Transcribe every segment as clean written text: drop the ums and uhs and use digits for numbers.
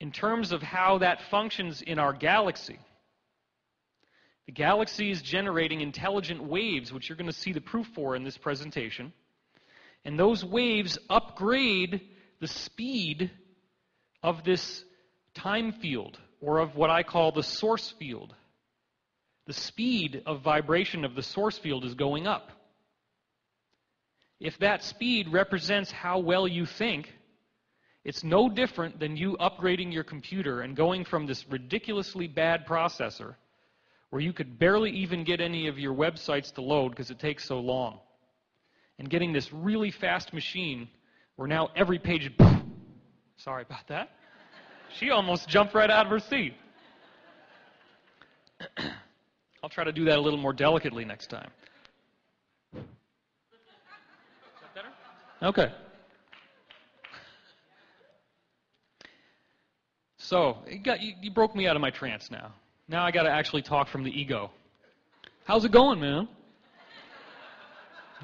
in terms of how that functions in our galaxy, the galaxy is generating intelligent waves, which you're going to see the proof for in this presentation. And those waves upgrade the speed of this time field, or of what I call the source field. The speed of vibration of the source field is going up. If that speed represents how well you think, it's no different than you upgrading your computer and going from this ridiculously bad processor, where you could barely even get any of your websites to load because it takes so long, and getting this really fast machine where now every page... Sorry about that. She almost jumped right out of her seat. I'll try to do that a little more delicately next time. Is that better? Okay. So, you broke me out of my trance now. Now I got to actually talk from the ego. How's it going, man?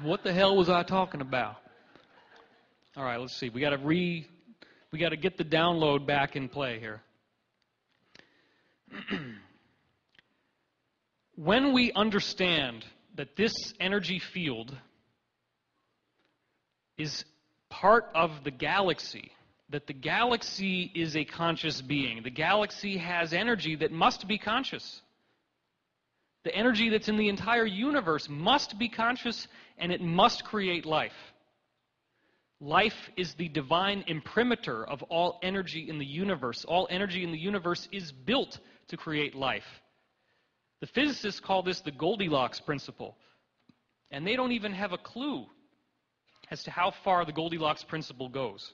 What the hell was I talking about? All right, let's see. We got to get the download back in play here. When we understand that this energy field is part of the galaxy, that the galaxy is a conscious being, the galaxy has energy that must be conscious. The energy that's in the entire universe must be conscious, and it must create life. Life is the divine imprimatur of all energy in the universe. All energy in the universe is built to create life. The physicists call this the Goldilocks principle, and they don't even have a clue as to how far the Goldilocks principle goes.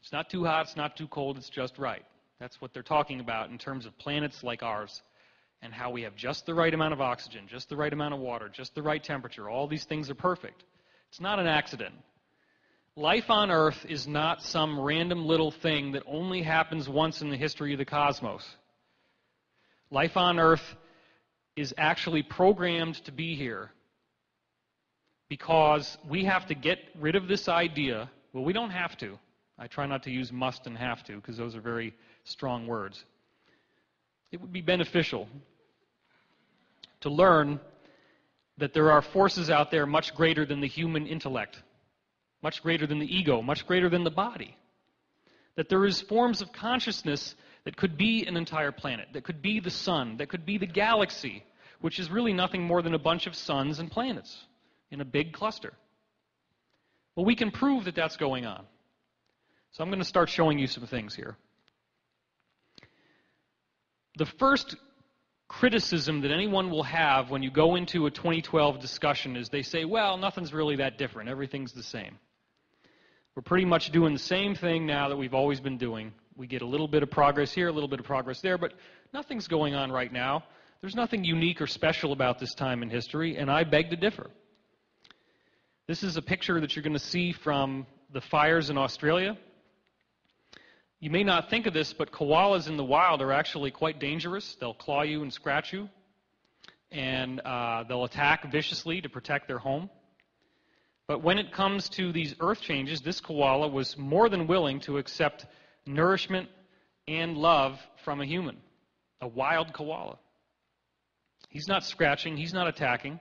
It's not too hot, it's not too cold, it's just right. That's what they're talking about in terms of planets like ours, and how we have just the right amount of oxygen, just the right amount of water, just the right temperature. All these things are perfect. It's not an accident. Life on Earth is not some random little thing that only happens once in the history of the cosmos. Life on Earth is actually programmed to be here because we have to get rid of this idea. Well, we don't have to. I try not to use must and have to because those are very strong words. It would be beneficial to learn that there are forces out there much greater than the human intellect, much greater than the ego, much greater than the body. That there is forms of consciousness that could be an entire planet, that could be the sun, that could be the galaxy, which is really nothing more than a bunch of suns and planets in a big cluster. Well, we can prove that that's going on. So I'm going to start showing you some things here. The first criticism that anyone will have when you go into a 2012 discussion is they say, well, nothing's really that different. Everything's the same. We're pretty much doing the same thing now that we've always been doing. We get a little bit of progress here, a little bit of progress there, but nothing's going on right now. There's nothing unique or special about this time in history, and I beg to differ. This is a picture that you're going to see from the fires in Australia. You may not think of this, but koalas in the wild are actually quite dangerous. They'll claw you and scratch you, and they'll attack viciously to protect their home. But when it comes to these earth changes, this koala was more than willing to accept nourishment and love from a human, a wild koala. He's not scratching, he's not attacking.